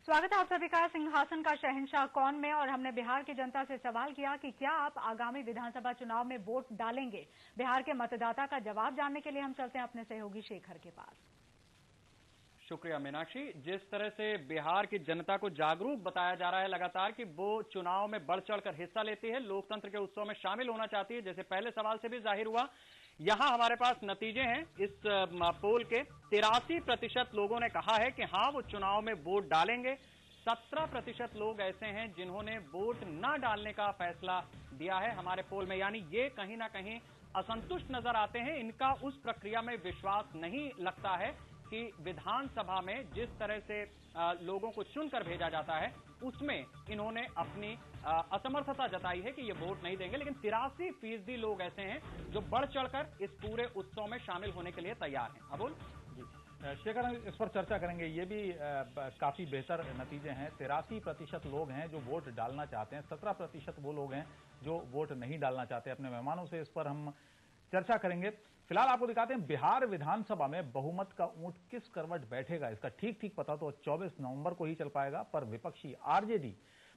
स्वागत है आप सभी का सिंहासन का शहंशाह कौन में। और हमने बिहार की जनता से सवाल किया कि क्या आप आगामी विधानसभा चुनाव में वोट डालेंगे। बिहार के मतदाता का जवाब जानने के लिए हम चलते हैं अपने सहयोगी शेखर के पास। शुक्रिया मीनाक्षी। जिस तरह से बिहार की जनता को जागरूक बताया जा रहा है लगातार कि वो चुनाव में बढ़ चढ़कर हिस्सा लेती है, लोकतंत्र के उत्सव में शामिल होना चाहती है, जैसे पहले सवाल से भी जाहिर हुआ। यहां हमारे पास नतीजे हैं इस पोल के। 83% लोगों ने कहा है कि हां वो चुनाव में वोट डालेंगे। 17% लोग ऐसे हैं जिन्होंने वोट न डालने का फैसला दिया है हमारे पोल में, यानी ये कहीं ना कहीं असंतुष्ट नजर आते हैं। इनका उस प्रक्रिया में विश्वास नहीं लगता है कि विधानसभा में जिस तरह से लोगों को चुनकर भेजा जाता है उसमें इन्होंने अपनी असमर्थता जताई है कि ये वोट नहीं देंगे। लेकिन 83% लोग ऐसे हैं जो बढ़ चढ़कर इस पूरे उत्सव में शामिल होने के लिए तैयार हैं। अबुल जी शेखर, हम इस पर चर्चा करेंगे। ये भी काफी बेहतर नतीजे हैं। 83% लोग हैं जो वोट डालना चाहते हैं, 17% वो लोग हैं जो वोट नहीं डालना चाहते। अपने मेहमानों से इस पर हम चर्चा करेंगे। फिलहाल आपको दिखाते हैं बिहार विधानसभा में बहुमत का ऊंट किस करवट बैठेगा। इसका ठीक पता तो 24 नवंबर को ही चल पाएगा। पर विपक्षी आरजेडी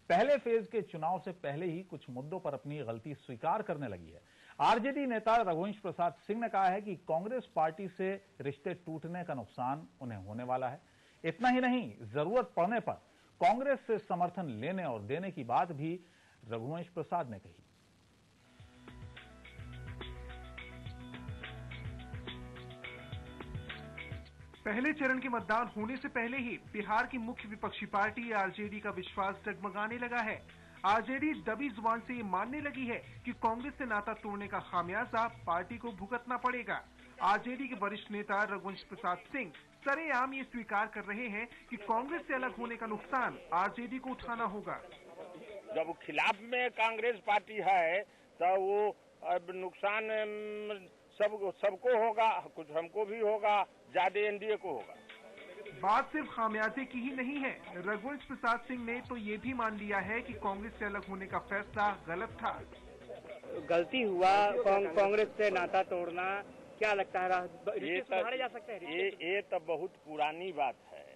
पहले फेज के चुनाव से पहले ही कुछ मुद्दों पर अपनी गलती स्वीकार करने लगी है। आरजेडी नेता रघुवंश प्रसाद सिंह ने कहा है कि कांग्रेस पार्टी से रिश्ते टूटने का नुकसान उन्हें होने वाला है। इतना ही नहीं, जरूरत पड़ने पर कांग्रेस से समर्थन लेने और देने की बात भी रघुवंश प्रसाद ने कही। पहले चरण के मतदान होने से पहले ही बिहार की मुख्य विपक्षी पार्टी आरजेडी का विश्वास डगमगाने लगा है। आरजेडी दबी जुबान से ये मानने लगी है कि कांग्रेस से नाता तोड़ने का खामियाजा पार्टी को भुगतना पड़ेगा। आरजेडी के वरिष्ठ नेता रघुवंश प्रसाद सिंह सरेआम ये स्वीकार कर रहे हैं कि कांग्रेस से अलग होने का नुकसान आरजेडी को उठाना होगा। जब खिलाफ में कांग्रेस पार्टी है तो वो अब नुकसान सबको होगा, कुछ हमको भी होगा, ज्यादा एनडीए को होगा। बात सिर्फ खामियाजे की ही नहीं है। रघुवंश प्रसाद सिंह ने तो ये भी मान लिया है कि कांग्रेस से अलग होने का फैसला गलत था। गलती हुआ कांग्रेस से नाता तोड़ना, क्या लगता है ये सुधारे जा सकते हैं? ये तो बहुत पुरानी बात है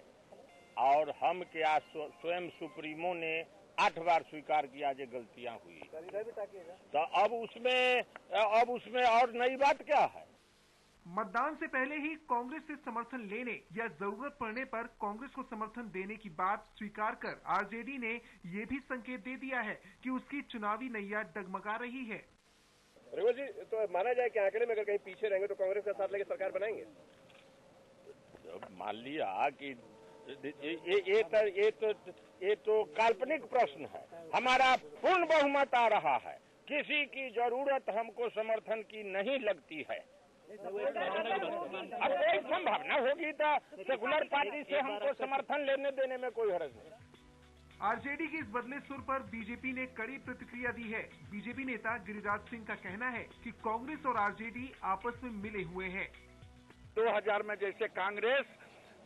और हम क्या स्वयं सुप्रीमो ने 8 बार स्वीकार किया जो गलतियां हुई। तो अब उसमें और नई बात क्या है। मतदान से पहले ही कांग्रेस से समर्थन लेने या जरूरत पड़ने पर कांग्रेस को समर्थन देने की बात स्वीकार कर आरजेडी ने ये भी संकेत दे दिया है कि उसकी चुनावी नैया डगमगा रही है। रघुवंश जी, तो माना जाए कि आंकड़े में अगर कहीं पीछे रहेंगे तो कांग्रेस का साथ लेकर सरकार बनाएंगे। मान लिया कि ये तो काल्पनिक प्रश्न है। हमारा पूर्ण बहुमत आ रहा है, किसी की जरूरत हमको समर्थन की नहीं लगती है। अब कोई संभावना होगी तो सेकुलर पार्टी से हमको समर्थन लेने देने में कोई हर्ज नहीं। आरजेडी के इस बदले सुर पर बीजेपी ने कड़ी प्रतिक्रिया दी है। बीजेपी नेता गिरिराज सिंह का कहना है कि कांग्रेस और आरजेडी आपस में मिले हुए हैं। 2000 में जैसे कांग्रेस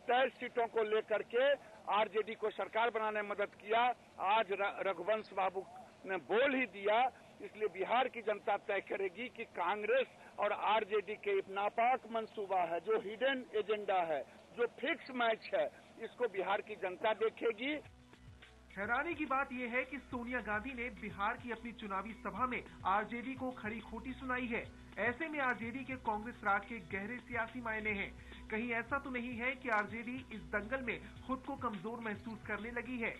23 सीटों को लेकर के आरजेडी को सरकार बनाने में मदद किया, आज रघुवंश बाबू ने बोल ही दिया। इसलिए बिहार की जनता तय करेगी कि कांग्रेस और आरजेडी के नापाक मंसूबा है, जो हिडन एजेंडा है, जो फिक्स मैच है, इसको बिहार की जनता देखेगी। हैरानी की बात यह है कि सोनिया गांधी ने बिहार की अपनी चुनावी सभा में आरजेडी को खरी खोटी सुनाई है। ऐसे में आरजेडी के कांग्रेस राज के गहरे सियासी मायने हैं। कहीं ऐसा तो नहीं है कि आरजेडी इस दंगल में खुद को कमजोर महसूस करने लगी है।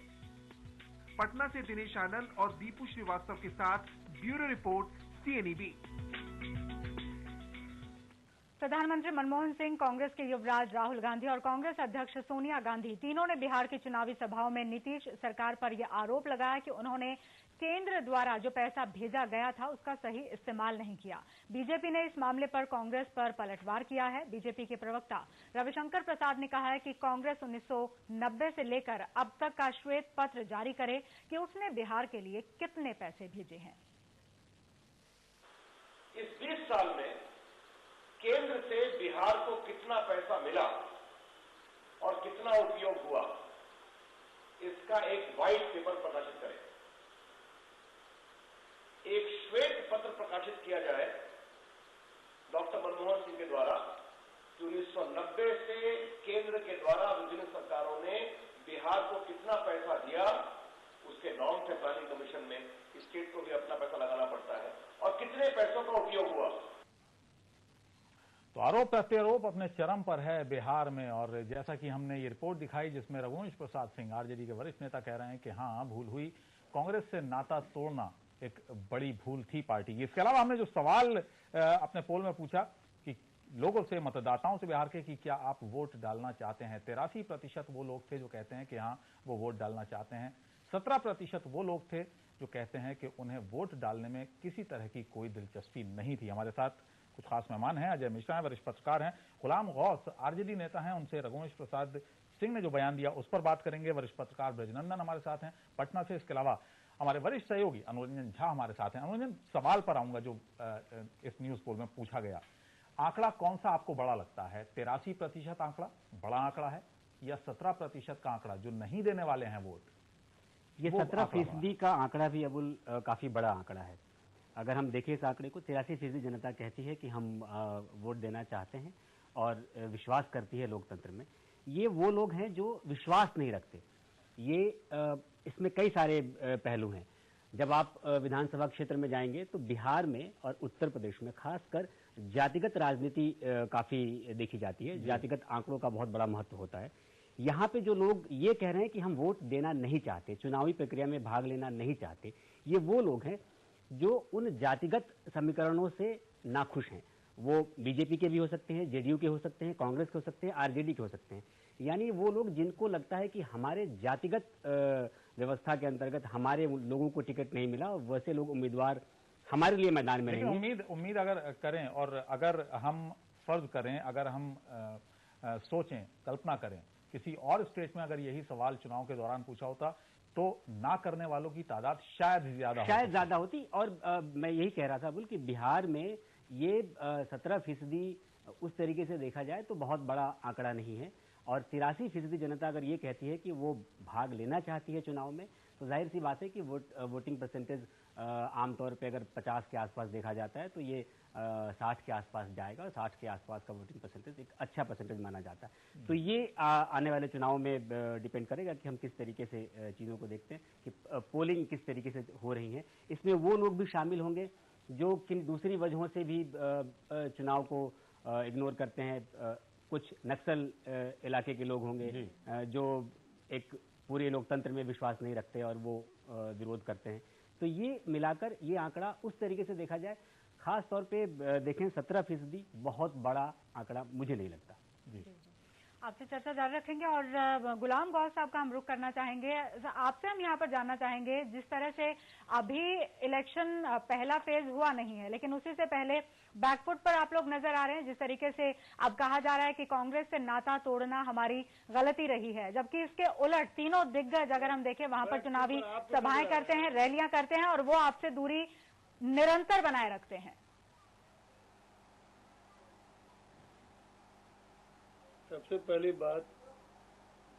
पटना से दिनेश आनंद और दीपू श्रीवास्तव के साथ ब्यूरो रिपोर्ट, सीएनईबी। प्रधानमंत्री मनमोहन सिंह, कांग्रेस के युवराज राहुल गांधी और कांग्रेस अध्यक्ष सोनिया गांधी तीनों ने बिहार की चुनावी सभाओं में नीतीश सरकार पर यह आरोप लगाया कि उन्होंने केंद्र द्वारा जो पैसा भेजा गया था उसका सही इस्तेमाल नहीं किया। बीजेपी ने इस मामले पर कांग्रेस पर पलटवार किया है। बीजेपी के प्रवक्ता रविशंकर प्रसाद ने कहा है कि कांग्रेस 1990 से लेकर अब तक का श्वेत पत्र जारी करे कि उसने बिहार के लिए कितने पैसे भेजे हैं। इस 20 साल में केंद्र से बिहार को कितना पैसा मिला और कितना उपयोग हुआ, इसका एक व्हाइट पेपर प्रकाशित करें। एक श्वेत पत्र प्रकाशित किया जाए डॉक्टर मनमोहन सिंह के द्वारा कि 1990 से केंद्र के द्वारा विभिन्न सरकारों ने बिहार को कितना पैसा दिया, उसके नॉर्म थे प्लानिंग कमीशन में, स्टेट को भी अपना पैसा लगाना पड़ता है, और कितने पैसों का उपयोग हुआ। तो आरोप प्रत्यारोप अपने चरम पर है बिहार में। और जैसा कि हमने ये रिपोर्ट दिखाई जिसमें रघुवंश प्रसाद सिंह आरजेडी के वरिष्ठ नेता कह रहे हैं कि हाँ, भूल हुई, कांग्रेस से नाता तोड़ना एक बड़ी भूल थी पार्टी की। इसके अलावा हमने जो सवाल अपने पोल में पूछा कि लोगों से, मतदाताओं से बिहार के, कि क्या आप वोट डालना चाहते हैं, 83% वो लोग थे जो कहते हैं कि हाँ वो वोट डालना चाहते हैं। 17% वो लोग थे जो कहते हैं कि उन्हें वोट डालने में किसी तरह की कोई दिलचस्पी नहीं थी। हमारे साथ कुछ खास मेहमान हैं। अजय मिश्रा हैं, वरिष्ठ पत्रकार हैं। गुलाम गौस आरजेडी नेता हैं, उनसे रघुवंश प्रसाद सिंह ने जो बयान दिया उस पर बात करेंगे। वरिष्ठ पत्रकार ब्रजनंदन हमारे साथ हैं पटना से। इसके अलावा हमारे वरिष्ठ सहयोगी अनुरंजन झा हमारे साथ हैं। अनुरंजन, सवाल पर आऊंगा जो इस न्यूज पोल में पूछा गया। आंकड़ा कौन सा आपको बड़ा लगता है? 83% आंकड़ा बड़ा आंकड़ा है या 17% का आंकड़ा जो नहीं देने वाले हैं वोट? ये 17% का आंकड़ा भी अबुल काफी बड़ा आंकड़ा है। अगर हम देखें इस आंकड़े को, 83% जनता कहती है कि हम वोट देना चाहते हैं और विश्वास करती है लोकतंत्र में। ये वो लोग हैं जो विश्वास नहीं रखते। ये इसमें कई सारे पहलू हैं। जब आप विधानसभा क्षेत्र में जाएंगे तो बिहार में और उत्तर प्रदेश में खासकर जातिगत राजनीति काफी देखी जाती है। जातिगत आंकड़ों का बहुत बड़ा महत्व होता है। यहाँ पे जो लोग ये कह रहे हैं कि हम वोट देना नहीं चाहते, चुनावी प्रक्रिया में भाग लेना नहीं चाहते, ये वो लोग हैं जो उन जातिगत समीकरणों से नाखुश हैं। वो बीजेपी के भी हो सकते हैं, जेडीयू के हो सकते हैं, कांग्रेस के हो सकते हैं, आरजेडी के हो सकते हैं। यानी वो लोग जिनको लगता है कि हमारे जातिगत व्यवस्था के अंतर्गत हमारे लोगों को टिकट नहीं मिला, वैसे लोग उम्मीदवार हमारे लिए मैदान में नहीं। उम्मीद अगर करें और अगर हम फर्ज करें, अगर हम सोचें, कल्पना करें, किसी और स्टेट में अगर यही सवाल चुनाव के दौरान पूछा होता तो ना करने वालों की तादाद शायद ज्यादा होती। और मैं यही कह रहा था अबुल कि बिहार में ये 17% उस तरीके से देखा जाए तो बहुत बड़ा आंकड़ा नहीं है। और 83% जनता अगर ये कहती है कि वो भाग लेना चाहती है चुनाव में, तो जाहिर सी बात है कि वोटिंग परसेंटेज आमतौर पे अगर 50 के आसपास देखा जाता है तो ये 60 के आसपास जाएगा। और 60 के आसपास का वोटिंग परसेंटेज एक अच्छा परसेंटेज माना जाता है। तो ये आने वाले चुनाव में डिपेंड करेगा कि हम किस तरीके से चीज़ों को देखते हैं, कि पोलिंग किस तरीके से हो रही है। इसमें वो लोग भी शामिल होंगे जो किन दूसरी वजहों से भी चुनाव को इग्नोर करते हैं। कुछ नक्सल इलाके के लोग होंगे जो एक पूरे लोकतंत्र में विश्वास नहीं रखते और वो विरोध करते हैं। तो ये मिलाकर ये आंकड़ा उस तरीके से देखा जाए, खास तौर पे देखें 17% बहुत बड़ा आंकड़ा मुझे नहीं लगता। जी, आपसे चर्चा जारी रखेंगे और गुलाम गौस साहब का हम रुख करना चाहेंगे। आपसे हम यहाँ पर जानना चाहेंगे, जिस तरह से अभी इलेक्शन पहला फेज हुआ नहीं है, लेकिन उसी से पहले बैकफुट पर आप लोग नजर आ रहे हैं। जिस तरीके से अब कहा जा रहा है कि कांग्रेस से नाता तोड़ना हमारी गलती रही है, जबकि इसके उलट तीनों दिग्गज अगर हम देखें वहां पर चुनावी सभाएं करते हैं, रैलियां करते हैं और वो आपसे दूरी निरंतर बनाए रखते हैं। सबसे पहली बात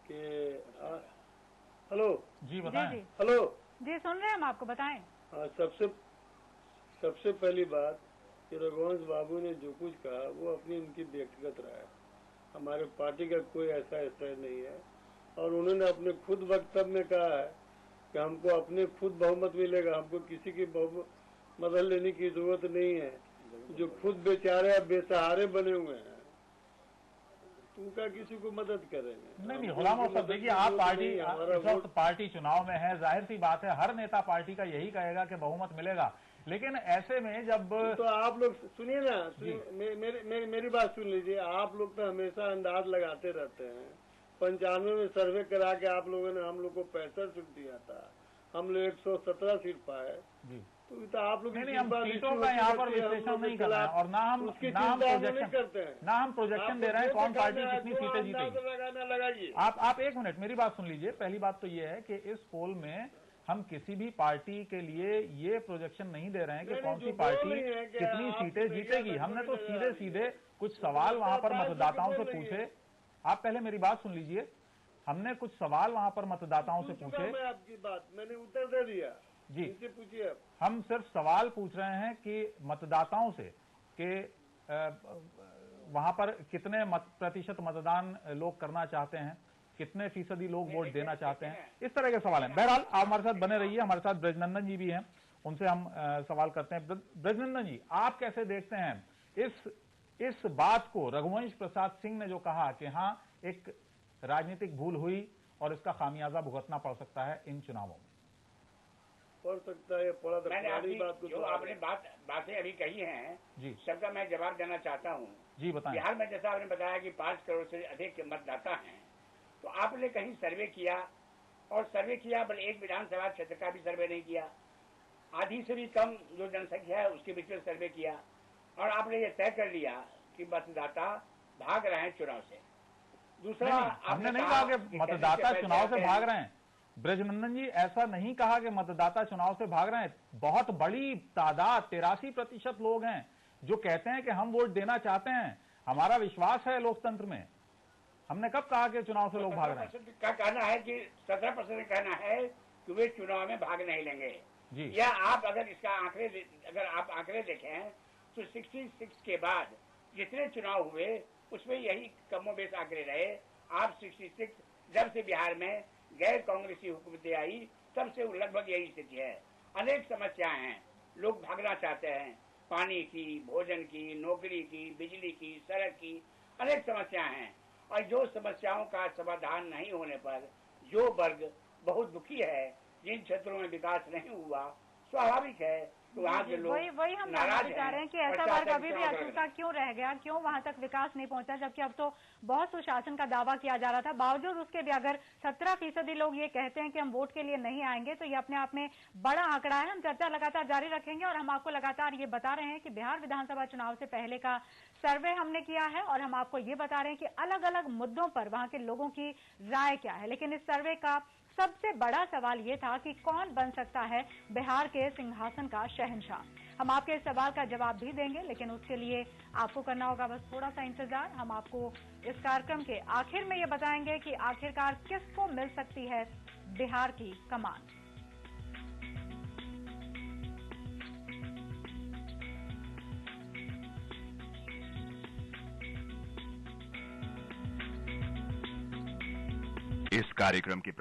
कि हेलो जी बताएं। हेलो जी सुन रहे हैं हम, आपको बताएं। हाँ, सबसे पहली बात कि रघुवंश बाबू ने जो कुछ कहा वो अपनी उनकी व्यक्तिगत राय है। हमारे पार्टी का कोई ऐसा स्तर नहीं है। और उन्होंने अपने खुद वक्तव्य में कहा है कि हमको अपने खुद बहुमत मिलेगा, हमको किसी की मदद लेने की जरूरत नहीं है। जो खुद बेचारे बेसहारे बने हुए हैं उनका किसी को मदद करेंगे। नहीं गुलाम साहब, देखिए आप पार्टी चुनाव में है, जाहिर सी बात है हर नेता पार्टी का यही कहेगा कि बहुमत मिलेगा। लेकिन ऐसे में जब तो आप लोग सुनिए ना, मेरी बात सुन लीजिए। आप लोग तो हमेशा अंदाज लगाते रहते हैं। 95 में सर्वे करा के आप लोगों ने हम लोग को 65 सीट दिया था, हम लोग 117 सीट पाए। तो आप लोग नहीं, हम सीटों का यहाँ पर विश्लेषण नहीं कर रहे हैं और ना हम प्रोजेक्शन दे रहे हैं कौन पार्टी कितनी सीटें जीतेगी। आप एक मिनट मेरी बात सुन लीजिए। पहली बात तो ये है कि इस पोल में हम किसी भी पार्टी के लिए ये प्रोजेक्शन नहीं दे रहे हैं कि कौन सी पार्टी कितनी सीटें जीतेगी। हमने तो सीधे सीधे कुछ सवाल वहां पर मतदाताओं से पूछे। आप पहले मेरी बात सुन लीजिए। हमने कुछ सवाल वहां पर मतदाताओं से पूछे। आपकी बात मैंने उत्तर दे दिया जी। पूछिए। हम सिर्फ सवाल पूछ रहे हैं कि मतदाताओं से कि वहां पर कितने प्रतिशत मतदान लोग करना चाहते हैं। कितने फीसदी लोग वोट देना चाहते हैं, इस तरह के सवाल हैं। बहरहाल आप हमारे साथ बने रहिए, हमारे साथ ब्रजनंदन जी भी हैं, उनसे हम सवाल करते हैं। ब्रजनंदन जी, आप कैसे देखते हैं इस बात को, रघुवंश प्रसाद सिंह ने जो कहा कि हाँ एक राजनीतिक भूल हुई और इसका खामियाजा भुगतना पड़ सकता है इन चुनावों में? पड़ सकता है, पड़ा तो मैंने बात जो आपने बातें अभी कही हैं जी, सबका मैं जवाब देना चाहता हूँ। जी बताएं। बिहार में जैसा आपने बताया कि 5 करोड़ से अधिक मतदाता हैं, तो आपने कहीं सर्वे किया और सर्वे किया, बल्कि एक विधानसभा क्षेत्र का भी सर्वे नहीं किया, आधी से भी कम जो जनसंख्या है उसके बीच में सर्वे किया, और आपने ये तय कर लिया कि मतदाता भाग रहे हैं चुनाव से। दूसरा, हमने नहीं कहा कि मतदाता चुनाव से भाग रहे हैं। ब्रजनंदन जी, ऐसा नहीं कहा कि मतदाता चुनाव से भाग रहे हैं। बहुत बड़ी तादाद 83% लोग हैं जो कहते हैं कि हम वोट देना चाहते हैं, हमारा विश्वास है लोकतंत्र में। हमने कब कहा कि चुनाव से लोग भाग रहे हैं? का कहना है कि 17% कहना है कि वे चुनाव में भाग नहीं लेंगे जी। या आप अगर इसका आंकड़े देखें तो 66 के बाद जितने चुनाव हुए उसमें यही कमोबेश आंकड़े रहे। आप 66 जब से बिहार में गैर कांग्रेसी हुकूमतें आई तब से लगभग यही स्थिति है। अनेक समस्याएं हैं, लोग भागना चाहते हैं, पानी की, भोजन की, नौकरी की, बिजली की, सड़क की, अनेक समस्याएं हैं। और जो समस्याओं का समाधान नहीं होने पर जो वर्ग बहुत दुखी है, जिन क्षेत्रों में विकास नहीं हुआ, स्वाभाविक है तो वहाँ के लोग वही हम जानना चाह रहे हैं कि ऐसा वर्ग अभी भी अछूता क्यों रह गया, क्यों वहां तक विकास नहीं पहुंचा, जबकि अब तो बहुत सुशासन का दावा किया जा रहा था। बावजूद उसके भी अगर 17% लोग ये कहते हैं कि हम वोट के लिए नहीं आएंगे, तो ये अपने आप में बड़ा आंकड़ा है। हम चर्चा लगातार जारी रखेंगे और हम आपको लगातार ये बता रहे हैं कि बिहार विधानसभा चुनाव से पहले का सर्वे हमने किया है और हम आपको ये बता रहे हैं कि अलग अलग मुद्दों पर वहां के लोगों की राय क्या है। लेकिन इस सर्वे का सबसे बड़ा सवाल ये था कि कौन बन सकता है बिहार के सिंहासन का शहंशाह। हम आपके इस सवाल का जवाब भी देंगे, लेकिन उसके लिए आपको करना होगा बस थोड़ा सा इंतजार। हम आपको इस कार्यक्रम के आखिर में ये बताएंगे कि आखिरकार किसको मिल सकती है बिहार की कमान। इस कार्यक्रम की